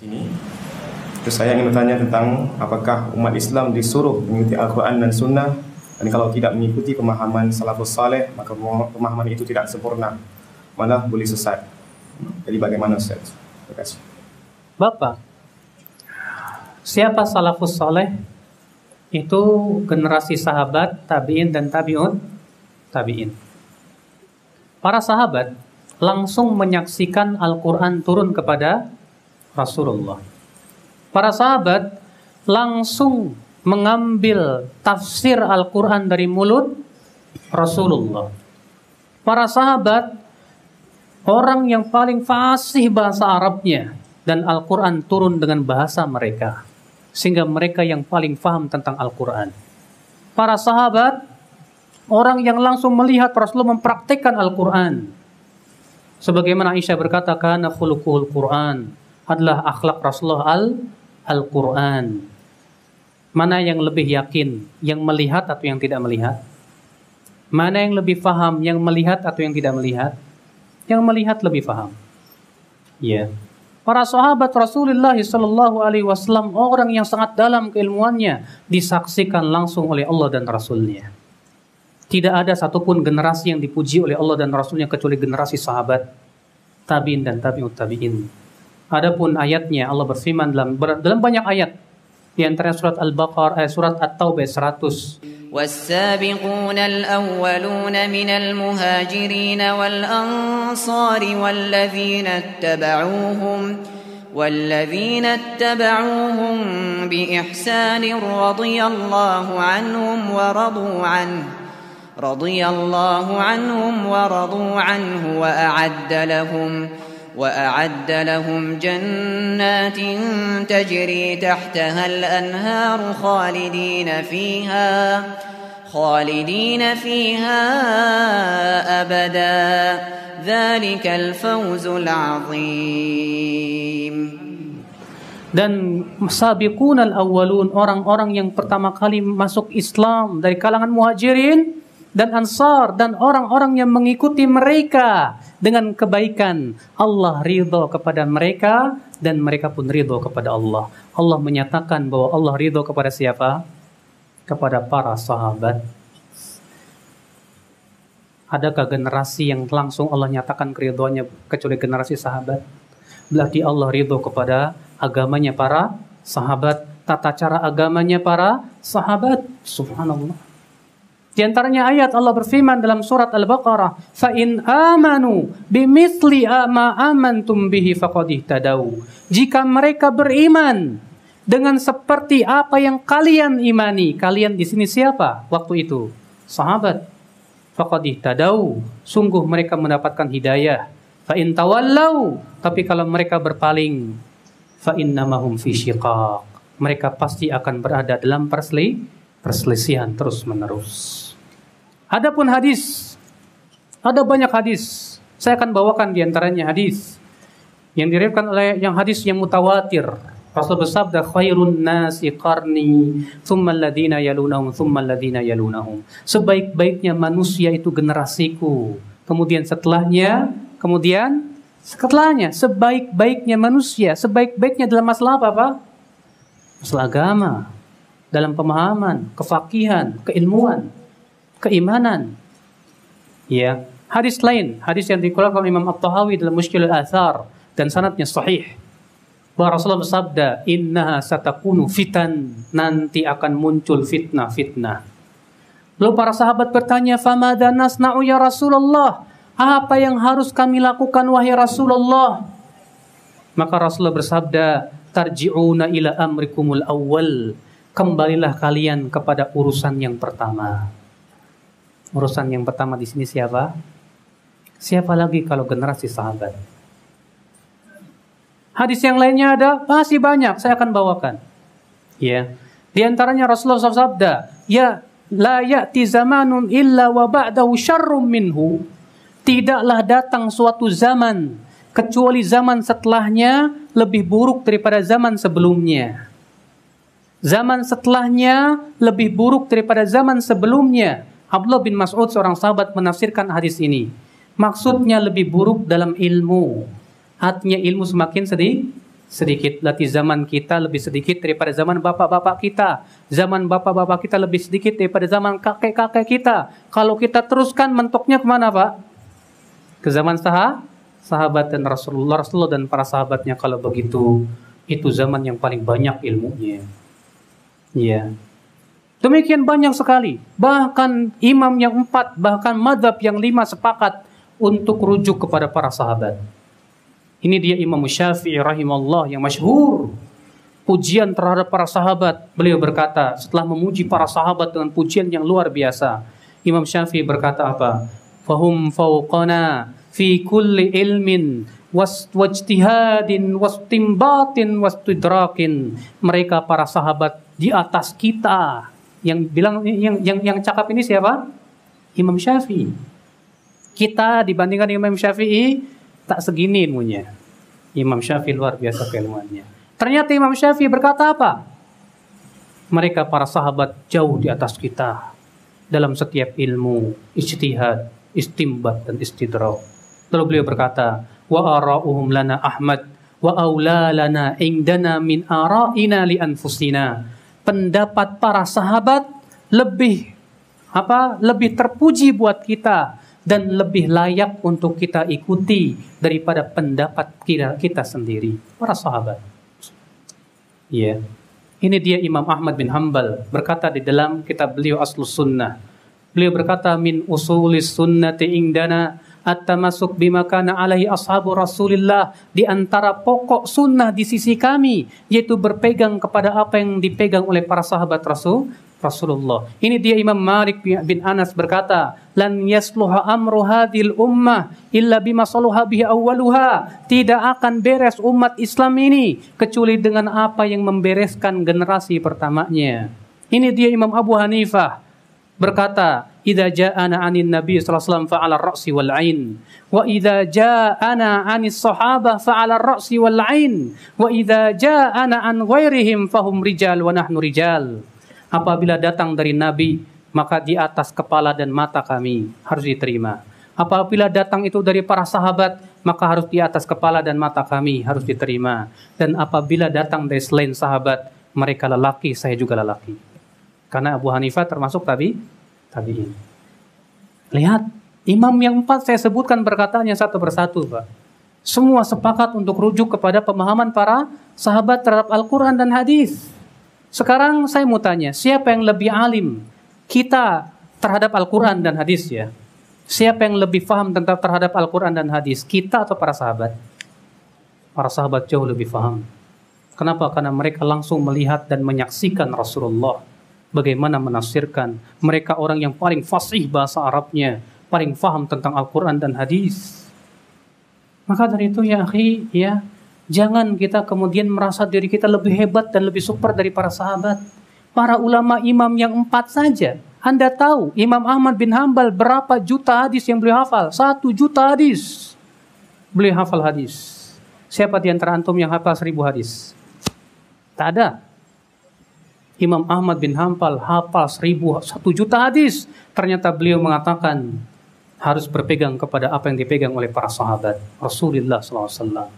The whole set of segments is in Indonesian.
Sini. Terus saya ingin bertanya tentang apakah umat Islam disuruh mengikuti Al-Quran dan Sunnah, dan kalau tidak mengikuti pemahaman salafus saleh maka pemahaman itu tidak sempurna, malah boleh sesat. Jadi bagaimana Ustaz? Terima kasih. Bapak, siapa salafus saleh? Itu generasi sahabat, tabi'in dan tabi'in. Para sahabat langsung menyaksikan Al-Quran turun kepada Rasulullah. Para sahabat langsung mengambil tafsir Al-Quran dari mulut Rasulullah. Para sahabat orang yang paling fasih bahasa Arabnya, dan Al-Quran turun dengan bahasa mereka, sehingga mereka yang paling faham tentang Al-Quran. Para sahabat orang yang langsung melihat Rasulullah mempraktikkan Al-Quran. Sebagaimana Aisyah berkata, kana khuluquhul Quran, adalah akhlak Rasulullah Al-Quran. Mana yang lebih yakin, yang melihat atau yang tidak melihat? Mana yang lebih faham, yang melihat atau yang tidak melihat? Yang melihat lebih faham. Ya. Para sahabat Rasulullah SAW orang yang sangat dalam keilmuannya, disaksikan langsung oleh Allah dan Rasulnya. Tidak ada satupun generasi yang dipuji oleh Allah dan Rasulnya kecuali generasi sahabat, tabi'in dan tabi'ut tabi'in. Adapun ayatnya, Allah berfirman dalam banyak ayat, di antaranya surat Al-Baqarah, surat At-Taubah 100. وَالسَّابِقُونَ الْأَوَّلُونَ مِنَ الْمُهَاجِرِينَ وَالْأَنصَارِ وَالَّذِينَ اتَّبَعُوهُم بِإِحْسَانٍ رَضِيَ اللَّهُ عَنْهُمْ وَرَضُوا عَنْهُ وأعد لهم جنات تجري تحتها الأنهار خالدين فيها أبدا ذلك الفوز العظيم. Dan sabiqunal awwalun, orang-orang yang pertama kali masuk Islam dari kalangan muhajirin dan ansar, dan orang-orang yang mengikuti mereka dengan kebaikan, Allah ridho kepada mereka dan mereka pun ridho kepada Allah. Allah menyatakan bahwa Allah ridho kepada siapa? Kepada para sahabat. Adakah generasi yang langsung Allah nyatakan keridhoannya kecuali generasi sahabat? Berarti Allah ridho kepada agamanya para sahabat, tata cara agamanya para sahabat. Subhanallah. Di antaranya ayat Allah berfirman dalam surat Al-Baqarah, fa in amanu bimithli ma amantum bihi faqad ihtadaw. Jika mereka beriman dengan seperti apa yang kalian imani, kalian di sini siapa waktu itu? Sahabat. Faqad ihtadaw, sungguh mereka mendapatkan hidayah. Fa in tawallau, tapi kalau mereka berpaling, fa innamahum fi syiqaq, mereka pasti akan berada dalam perselisihan terus-menerus. Adapun hadis, ada banyak hadis. Saya akan bawakan di antaranya hadis yang diriwayatkan oleh hadis yang mutawatir. Rasul bersabda, khairun nasi qarni, thumma alladhina yalunahum, thumma alladhina yalunahum. Sebaik-baiknya manusia itu generasiku. Kemudian setelahnya, sebaik-baiknya manusia, sebaik-baiknya dalam masalah apa, Pak? Masalah agama, dalam pemahaman, kefakihan, keilmuan, keimanan. Ya, hadis lain, hadis yang dikeluarkan oleh Imam At-Tahawi dalam Mushkilul Athar dan sanadnya sahih, bahwa Rasulullah bersabda, innaha satakunu fitan, nanti akan muncul fitnah-fitnah. Lalu para sahabat bertanya, famadza nasna'u ya Rasulullah? Apa yang harus kami lakukan wahai Rasulullah? Maka Rasulullah bersabda, tarji'una ila amrikumul awwal, kembalilah kalian kepada urusan yang pertama. Urusan yang pertama di sini siapa? Siapa lagi kalau generasi sahabat? Hadis yang lainnya ada, masih banyak, saya akan bawakan. Ya. Di antaranya Rasulullah bersabda, ya la ya'ti zamanun illa wa ba'dahu syarrum minhu. Tidaklah datang suatu zaman kecuali zaman setelahnya lebih buruk daripada zaman sebelumnya. Zaman setelahnya lebih buruk daripada zaman sebelumnya. Abdullah bin Mas'ud, seorang sahabat, menafsirkan hadis ini. Maksudnya lebih buruk dalam ilmu. Artinya ilmu semakin sedikit. Berarti zaman kita lebih sedikit daripada zaman bapak-bapak kita. Zaman bapak-bapak kita lebih sedikit daripada zaman kakek-kakek kita. Kalau kita teruskan mentoknya kemana, Pak? Ke zaman sahabat dan Rasulullah dan para sahabatnya. Kalau begitu, itu zaman yang paling banyak ilmunya. Ya. Demikian banyak sekali. Bahkan imam yang 4, bahkan madhab yang 5 sepakat untuk rujuk kepada para sahabat. Ini dia Imam Syafi'i rahimahullah yang masyhur. Pujian terhadap para sahabat. Beliau berkata, setelah memuji para sahabat dengan pujian yang luar biasa, Imam Syafi'i berkata apa? Fahum fawqana fi kulli ilmin wajtihadin wastimbatin wastidrakin. Mereka para sahabat di atas kita. Yang bilang yang cakap ini siapa? Imam Syafi'i. Kita dibandingkan Imam Syafi'i tak segini ilmunya. Imam Syafi'i luar biasa keilmuannya. Ternyata Imam Syafi'i berkata apa? Mereka para sahabat jauh di atas kita dalam setiap ilmu, ijtihad, istimbat dan istidrak. Lalu beliau berkata, wa ara'uhum lana Ahmad wa aula lana indana min ara'ina li anfusina. Pendapat para sahabat lebih terpuji buat kita dan lebih layak untuk kita ikuti daripada pendapat kita sendiri, para sahabat. Ya. Ini dia Imam Ahmad bin Hanbal berkata di dalam kitab beliau Aslus Sunnah. Beliau berkata, min usulis sunnati indana at-tamasuk bima kana alaihi ashabu Rasulillah. Di antara pokok sunnah di sisi kami yaitu berpegang kepada apa yang dipegang oleh para sahabat Rasulullah. Ini dia Imam Malik bin Anas berkata, lan yasluha amru hadhil ummah illa bima saluha bihi awwaluha. Tidak akan beres umat Islam ini kecuali dengan apa yang membereskan generasi pertamanya. Ini dia Imam Abu Hanifah berkata, idza ja'ana 'anin nabiy sallallahu alaihi wasallam fa'ala ar-ra'si wal 'ain wa idza ja'ana 'anis sahabah fa'ala ar-ra'si wal 'ain wa idza ja'ana 'an ghairihim fahum rijal wa nahnu rijal. Apabila datang dari nabi, maka di atas kepala dan mata kami harus diterima. Apabila datang itu dari para sahabat, maka harus di atas kepala dan mata kami harus diterima. Dan apabila datang dari selain sahabat, mereka lelaki, saya juga lelaki. Karena Abu Hanifah termasuk tabi'in. Lihat, imam yang 4 saya sebutkan perkataannya satu persatu, Pak. Semua sepakat untuk rujuk kepada pemahaman para sahabat terhadap Al-Quran dan hadis. Sekarang saya mau tanya, siapa yang lebih alim? Kita terhadap Al-Quran dan hadis ya. Siapa yang lebih paham tentang terhadap Al-Quran dan hadis? Kita atau para sahabat? Para sahabat jauh lebih paham. Kenapa? Karena mereka langsung melihat dan menyaksikan Rasulullah bagaimana menafsirkan. Mereka orang yang paling fasih bahasa Arabnya, paling faham tentang Al-Quran dan hadis. Maka dari itu ya akhi, ya, jangan kita kemudian merasa diri kita lebih hebat dan lebih super dari para sahabat. Para ulama imam yang 4 saja. Anda tahu Imam Ahmad bin Hanbal berapa juta hadis yang beliau hafal? 1 juta hadis. Beliau hafal hadis. Siapa di antara antum yang hafal 1000 hadis? Tak ada. Imam Ahmad bin Hanbal hafal 1 juta hadis. Ternyata beliau mengatakan harus berpegang kepada apa yang dipegang oleh para sahabat Rasulullah SAW.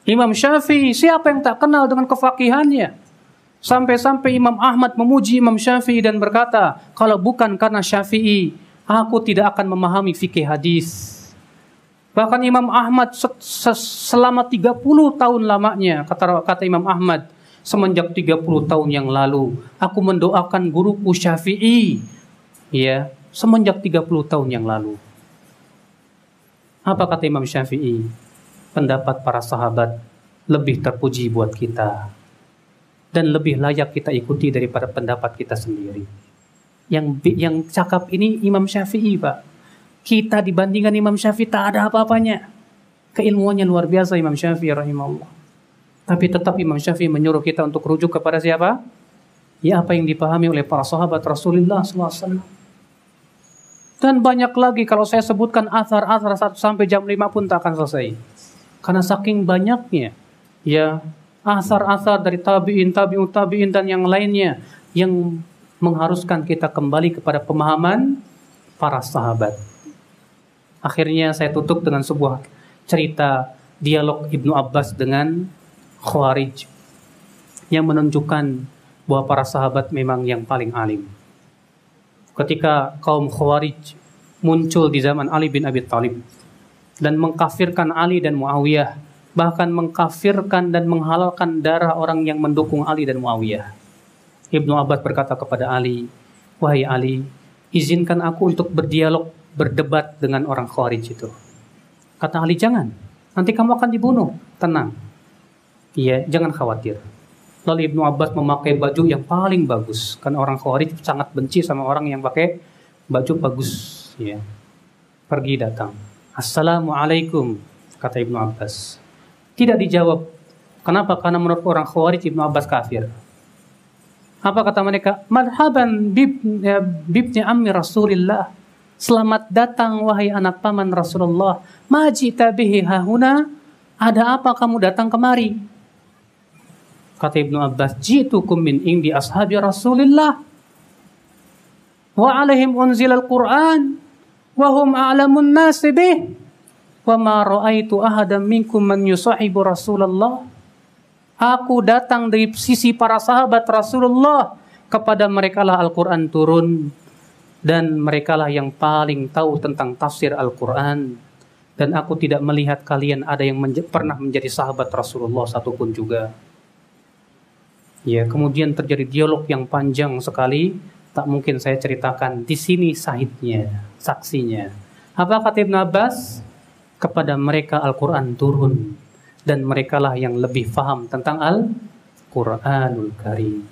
Imam Syafi'i, siapa yang tak kenal dengan kefakihannya? Sampai-sampai Imam Ahmad memuji Imam Syafi'i dan berkata, kalau bukan karena Syafi'i, aku tidak akan memahami fikih hadis. Bahkan Imam Ahmad selama 30 tahun lamanya, kata Imam Ahmad, semenjak 30 tahun yang lalu, aku mendoakan guruku Syafi'i, ya, semenjak 30 tahun yang lalu. Apa kata Imam Syafi'i? Pendapat para sahabat lebih terpuji buat kita dan lebih layak kita ikuti daripada pendapat kita sendiri. Yang cakap ini Imam Syafi'i, Pak. Kita dibandingkan Imam Syafi'i tak ada apa-apanya. Keilmuannya luar biasa Imam Syafi'i rahimahullah. Tapi tetap Imam Syafi'i menyuruh kita untuk rujuk kepada siapa? Ya, apa yang dipahami oleh para sahabat Rasulullah SAW. Dan banyak lagi kalau saya sebutkan athar-athar sampai jam 5 pun tak akan selesai. Karena saking banyaknya, ya, athar-athar dari tabi'in, tabi'in dan yang lainnya yang mengharuskan kita kembali kepada pemahaman para sahabat. Akhirnya saya tutup dengan sebuah cerita dialog Ibnu Abbas dengan Khawarij yang menunjukkan bahwa para sahabat memang yang paling alim. Ketika kaum Khawarij muncul di zaman Ali bin Abi Thalib dan mengkafirkan Ali dan Muawiyah, bahkan mengkafirkan dan menghalalkan darah orang yang mendukung Ali dan Muawiyah. Ibnu Abbas berkata kepada Ali, "Wahai Ali, izinkan aku untuk berdialog, berdebat dengan orang Khawarij itu." Kata Ali, "Jangan, nanti kamu akan dibunuh." "Tenang, iya, jangan khawatir." Lalu Ibnu Abbas memakai baju yang paling bagus, karena orang Khawarij sangat benci sama orang yang pakai baju bagus. Ya. Pergi datang, "Assalamualaikum," kata Ibnu Abbas. Tidak dijawab. Kenapa? Karena menurut orang Khawarij Ibnu Abbas kafir. Apa kata mereka? "Marhaban bibni ammi Rasulillah." Selamat datang wahai anak paman Rasulullah. "Ma ji'ta bihi hahuna?" Ada apa kamu datang kemari? Kata Ibnu Abbas, "Ji'tukum min indi ashabi Rasulillah wa alaihim unzilal Qur'an wa hum a'lamun nasi bih wa ma ra'aitu ahadan minkum man yusahibu Rasulullah." Aku datang dari sisi para sahabat Rasulullah, kepada merekalah Al-Quran turun dan merekalah yang paling tahu tentang tafsir Al-Quran, dan aku tidak melihat kalian ada yang pernah menjadi sahabat Rasulullah satupun juga. Ya, kemudian terjadi dialog yang panjang sekali, tak mungkin saya ceritakan di sini sahidnya, saksinya. Apa kata Ibnu Abbas? Kepada mereka Al-Quran turun dan merekalah yang lebih faham tentang Al-Quranul Karim.